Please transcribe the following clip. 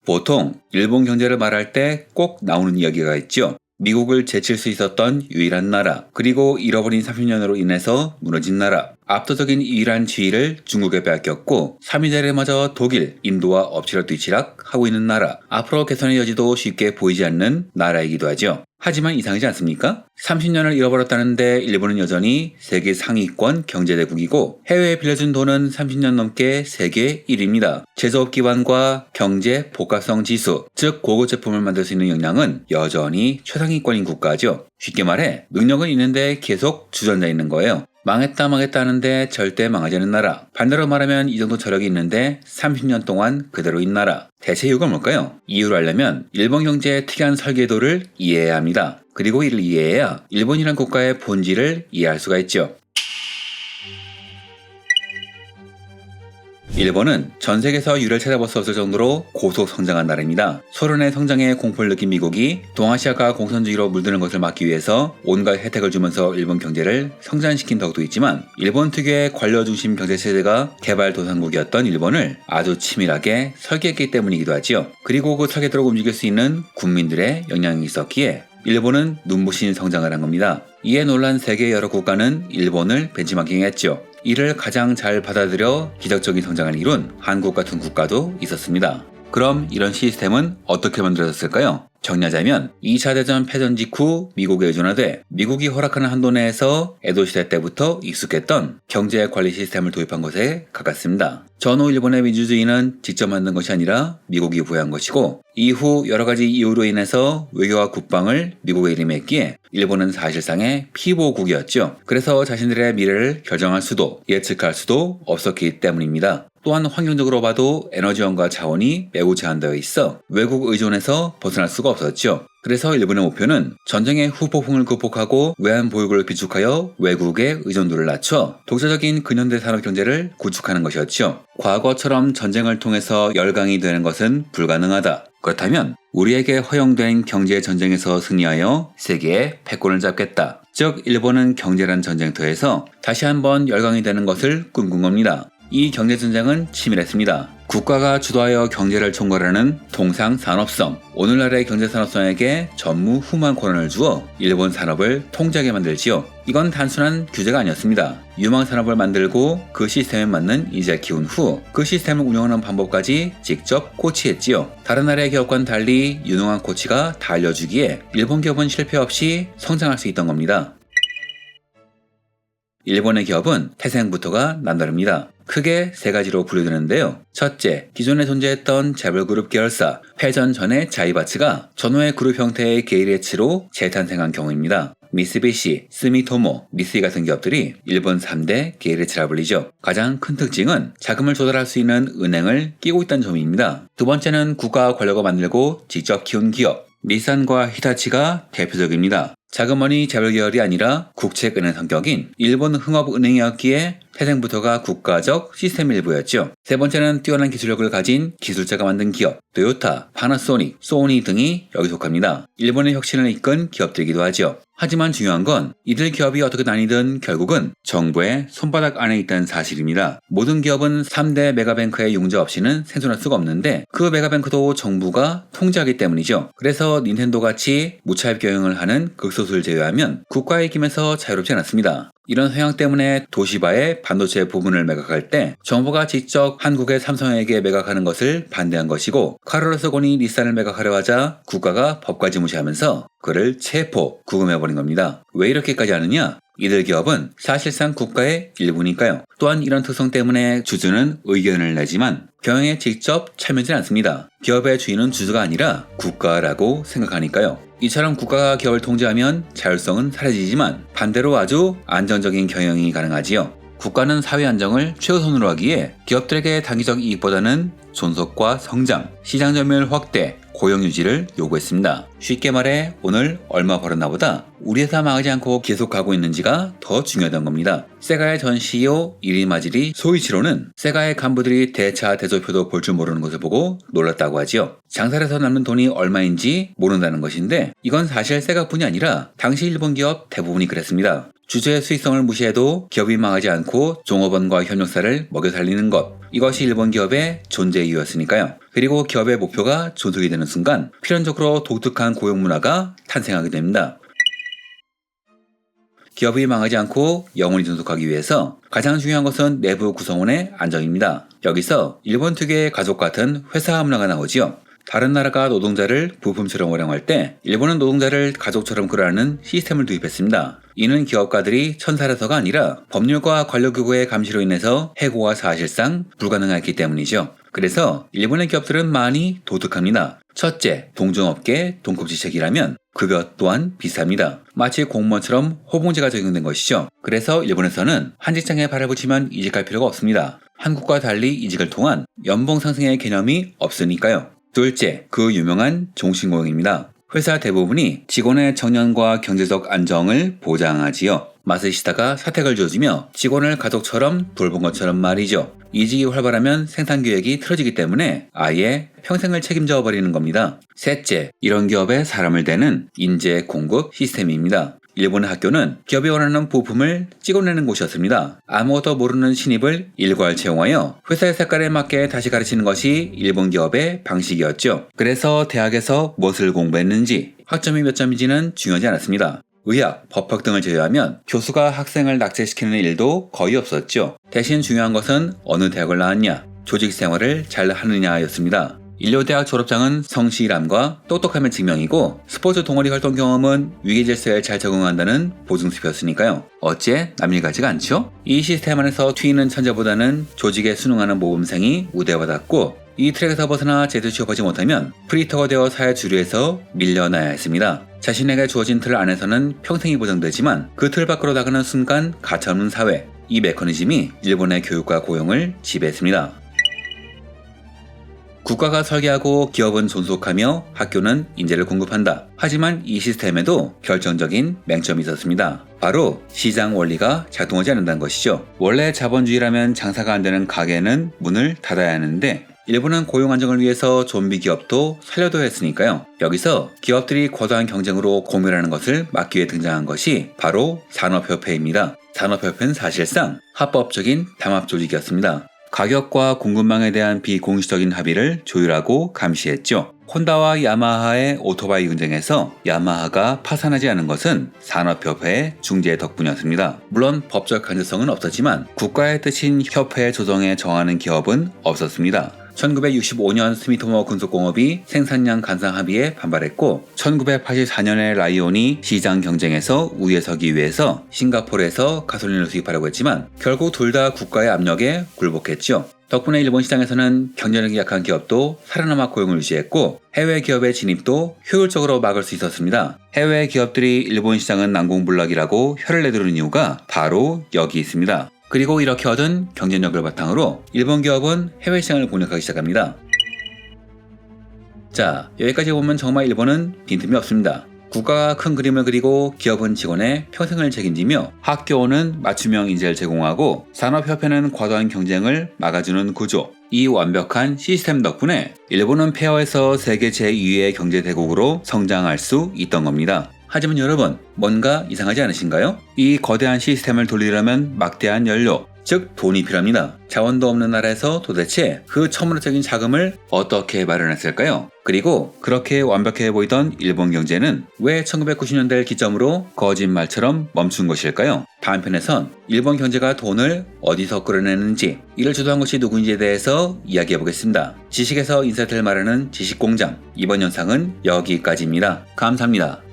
보통 일본 경제를 말할 때 꼭 나오는 이야기가 있죠. 미국을 제칠 수 있었던 유일한 나라, 그리고 잃어버린 30년으로 인해서 무너진 나라, 압도적인 유일한 지위를 중국에 빼앗겼고 3위 자리마저 독일, 인도와 엎치락 뒤치락 하고 있는 나라, 앞으로 개선의 여지도 쉽게 보이지 않는 나라이기도 하죠. 하지만 이상하지 않습니까? 30년을 잃어버렸다는데 일본은 여전히 세계 상위권 경제대국이고 해외에 빌려준 돈은 30년 넘게 세계 1위입니다. 제조업 기반과 경제 복합성 지수, 즉 고급 제품을 만들 수 있는 역량은 여전히 최상위권인 국가죠. 쉽게 말해 능력은 있는데 계속 주저앉아 있는 거예요. 망했다 하는데 절대 망하지 않는 나라. 반대로 말하면 이 정도 저력이 있는데 30년 동안 그대로인 나라. 대체 이유가 뭘까요? 이유를 알려면 일본 경제의 특이한 설계도를 이해해야 합니다. 그리고 이를 이해해야 일본이란 국가의 본질을 이해할 수가 있죠. 일본은 전 세계에서 유례를 찾아볼 수 없을 정도로 고속 성장한 나라입니다. 소련의 성장에 공포를 느낀 미국이 동아시아가 공산주의로 물드는 것을 막기 위해서 온갖 혜택을 주면서 일본 경제를 성장시킨 덕도 있지만 일본 특유의 관료 중심 경제 체제가 개발도상국이었던 일본을 아주 치밀하게 설계했기 때문이기도 하지요. 그리고 그 설계대로 움직일 수 있는 국민들의 영향이 있었기에 일본은 눈부신 성장을 한 겁니다. 이에 놀란 세계 여러 국가는 일본을 벤치마킹했죠. 이를 가장 잘 받아들여 기적적인 성장을 이룬 한국 같은 국가도 있었습니다. 그럼 이런 시스템은 어떻게 만들어졌을까요? 정리하자면 2차 대전 패전 직후 미국에 의존하되 미국이 허락하는 한도 내에서 에도시대 때부터 익숙했던 경제 관리 시스템을 도입한 것에 가깝습니다. 전후 일본의 민주주의는 직접 만든 것이 아니라 미국이 부여한 것이고 이후 여러가지 이유로 인해서 외교와 국방을 미국에 이름했기에 일본은 사실상의 피보국이었죠. 그래서 자신들의 미래를 결정할 수도 예측할 수도 없었기 때문입니다. 또한 환경적으로 봐도 에너지원과 자원이 매우 제한되어 있어 외국 의존에서 벗어날 수가 없었죠. 그래서 일본의 목표는 전쟁의 후폭풍을 극복하고 외환 보유고를 비축하여 외국의 의존도를 낮춰 독자적인 근현대 산업 경제를 구축하는 것이었죠. 과거처럼 전쟁을 통해서 열강이 되는 것은 불가능하다. 그렇다면 우리에게 허용된 경제 전쟁에서 승리하여 세계의 패권을 잡겠다. 즉 일본은 경제란 전쟁터에서 다시 한번 열강이 되는 것을 꿈꾼 겁니다. 이 경제전쟁은 치밀했습니다. 국가가 주도하여 경제를 총괄하는 통상산업성, 오늘날의 경제산업성에게 전무후무한 권한을 주어 일본 산업을 통제하게 만들지요. 이건 단순한 규제가 아니었습니다. 유망산업을 만들고 그 시스템에 맞는 인재를 키운 후 그 시스템을 운영하는 방법까지 직접 코치했지요. 다른 나라의 기업과는 달리 유능한 코치가 다 알려주기에 일본 기업은 실패 없이 성장할 수 있던 겁니다. 일본의 기업은 태생부터가 남다릅니다. 크게 세 가지로 분류되는데요. 첫째, 기존에 존재했던 재벌그룹 계열사, 패전 전의 자이바츠가 전후의 그룹 형태의 게이레츠로 재탄생한 경우입니다. 미쓰비시, 스미토모, 미쓰이 같은 기업들이 일본 3대 게이레츠라 불리죠. 가장 큰 특징은 자금을 조달할 수 있는 은행을 끼고 있다는 점입니다. 두 번째는 국가와 권력을 만들고 직접 키운 기업, 닛산과 히타치가 대표적입니다. 자그머니 재벌 계열이 아니라 국책은행 성격인 일본 흥업은행이었기에 태생부터가 국가적 시스템 일부였죠. 세 번째는 뛰어난 기술력을 가진 기술자가 만든 기업, 토요타, 파나소닉, 소니 등이 여기 속합니다. 일본의 혁신을 이끈 기업들이기도 하죠. 하지만 중요한 건 이들 기업이 어떻게 다니든 결국은 정부의 손바닥 안에 있다는 사실입니다. 모든 기업은 3대 메가뱅크의 융자 없이는 생존할 수가 없는데 그 메가뱅크도 정부가 통제하기 때문이죠. 그래서 닌텐도같이 무차입 경영을 하는 극소수를 제외하면 국가의 힘에서 자유롭지 않았습니다. 이런 성향 때문에 도시바의 반도체 부분을 매각할 때 정부가 직접 한국의 삼성에게 매각하는 것을 반대한 것이고 카를로스 곤이 닛산을 매각하려 하자 국가가 법까지 무시하면서 그를 체포, 구금해버린 겁니다. 왜 이렇게까지 하느냐? 이들 기업은 사실상 국가의 일부니까요. 또한 이런 특성 때문에 주주는 의견을 내지만 경영에 직접 참여하지 않습니다. 기업의 주인은 주주가 아니라 국가라고 생각하니까요. 이처럼 국가가 기업을 통제하면 자율성은 사라지지만 반대로 아주 안정적인 경영이 가능하지요. 국가는 사회 안정을 최우선으로 하기에 기업들에게 단기적 이익보다는 존속과 성장, 시장 점유율 확대, 고용 유지를 요구했습니다. 쉽게 말해 오늘 얼마 벌었나 보다 우리 회사 망하지 않고 계속 가고 있는지가 더 중요하다는 겁니다. 세가의 전 CEO 이리마지리 소이치로는 세가의 간부들이 대차 대조표도 볼 줄 모르는 것을 보고 놀랐다고 하지요. 장사를 해서 남는 돈이 얼마인지 모른다는 것인데 이건 사실 세가뿐이 아니라 당시 일본 기업 대부분이 그랬습니다. 주주의 수익성을 무시해도 기업이 망하지 않고 종업원과 협력사를 먹여 살리는 것, 이것이 일본 기업의 존재 이유였으니까요. 그리고 기업의 목표가 존속이 되는 순간 필연적으로 독특한 고용 문화가 탄생하게 됩니다. 기업이 망하지 않고 영원히 존속하기 위해서 가장 중요한 것은 내부 구성원의 안정입니다. 여기서 일본 특유의 가족 같은 회사 문화가 나오지요. 다른 나라가 노동자를 부품처럼 활용할 때 일본은 노동자를 가족처럼 끌어안는 시스템을 도입했습니다. 이는 기업가들이 천사라서가 아니라 법률과 권력기구의 감시로 인해서 해고가 사실상 불가능했기 때문이죠. 그래서 일본의 기업들은 많이 독특합니다. 첫째, 동종업계 동급지책이라면 급여 또한 비쌉니다. 마치 공무원처럼 호봉제가 적용된 것이죠. 그래서 일본에서는 한 직장에 발을 붙이면 이직할 필요가 없습니다. 한국과 달리 이직을 통한 연봉 상승의 개념이 없으니까요. 둘째, 그 유명한 종신고용입니다. 회사 대부분이 직원의 정년과 경제적 안정을 보장하지요. 마스시다가 사택을 지어주며 직원을 가족처럼 돌본 것처럼 말이죠. 이직이 활발하면 생산계획이 틀어지기 때문에 아예 평생을 책임져 버리는 겁니다. 셋째, 이런 기업에 사람을 대는 인재 공급 시스템입니다. 일본의 학교는 기업이 원하는 부품을 찍어내는 곳이었습니다. 아무것도 모르는 신입을 일괄 채용하여 회사의 색깔에 맞게 다시 가르치는 것이 일본 기업의 방식이었죠. 그래서 대학에서 무엇을 공부했는지, 학점이 몇 점인지는 중요하지 않았습니다. 의학, 법학 등을 제외하면 교수가 학생을 낙제시키는 일도 거의 없었죠. 대신 중요한 것은 어느 대학을 나왔냐, 조직 생활을 잘 하느냐였습니다. 인류대학 졸업장은 성실함과 똑똑함의 증명이고 스포츠 동아리 활동 경험은 위기질서에 잘 적응한다는 보증수표였으니까요. 어째 남일 같지가 않죠? 이 시스템 안에서 튀는 천재보다는 조직에 순응하는 모범생이 우대받았고 이 트랙에서 벗어나 제대로 취업하지 못하면 프리터가 되어 사회 주류에서 밀려나야 했습니다. 자신에게 주어진 틀 안에서는 평생이 보장되지만 그 틀 밖으로 나가는 순간 가차없는 사회, 이 메커니즘이 일본의 교육과 고용을 지배했습니다. 국가가 설계하고 기업은 존속하며 학교는 인재를 공급한다. 하지만 이 시스템에도 결정적인 맹점이 있었습니다. 바로 시장 원리가 작동하지 않는다는 것이죠. 원래 자본주의라면 장사가 안 되는 가게는 문을 닫아야 하는데 일본은 고용 안정을 위해서 좀비 기업도 살려둬야 했으니까요. 여기서 기업들이 과도한 경쟁으로 공멸하는 것을 막기 위해 등장한 것이 바로 산업협회입니다. 산업협회는 사실상 합법적인 담합 조직이었습니다. 가격과 공급망에 대한 비공식적인 합의를 조율하고 감시했죠. 혼다와 야마하의 오토바이 경쟁에서 야마하가 파산하지 않은 것은 산업협회의 중재 덕분이었습니다. 물론 법적 강제성은 없었지만 국가의 뜻인 협회 조정에 정하는 기업은 없었습니다. 1965년 스미토모 군속공업이 생산량 간상 합의에 반발했고 1984년에 라이온이 시장 경쟁에서 우위에 서기 위해서 싱가포르에서 가솔린을 수입하려고 했지만 결국 둘 다 국가의 압력에 굴복했죠. 덕분에 일본 시장에서는 경쟁력이 약한 기업도 살아남아 고용을 유지했고 해외 기업의 진입도 효율적으로 막을 수 있었습니다. 해외 기업들이 일본 시장은 난공불락이라고 혀를 내두르는 이유가 바로 여기 있습니다. 그리고 이렇게 얻은 경쟁력을 바탕으로 일본 기업은 해외 시장을 공략하기 시작합니다. 자, 여기까지 보면 정말 일본은 빈틈이 없습니다. 국가가 큰 그림을 그리고 기업은 직원의 평생을 책임지며 학교는 맞춤형 인재를 제공하고 산업협회는 과도한 경쟁을 막아주는 구조. 이 완벽한 시스템 덕분에 일본은 폐허에서 세계 제2위의 경제대국으로 성장할 수 있던 겁니다. 하지만 여러분, 뭔가 이상하지 않으신가요? 이 거대한 시스템을 돌리려면 막대한 연료, 즉 돈이 필요합니다. 자원도 없는 나라에서 도대체 그 천문학적인 자금을 어떻게 마련했을까요? 그리고 그렇게 완벽해 보이던 일본 경제는 왜 1990년대를 기점으로 거짓말처럼 멈춘 것일까요? 다음 편에선 일본 경제가 돈을 어디서 끌어내는지, 이를 주도한 것이 누구인지에 대해서 이야기해보겠습니다. 지식에서 인사이트를 말하는 지식공장, 이번 영상은 여기까지입니다. 감사합니다.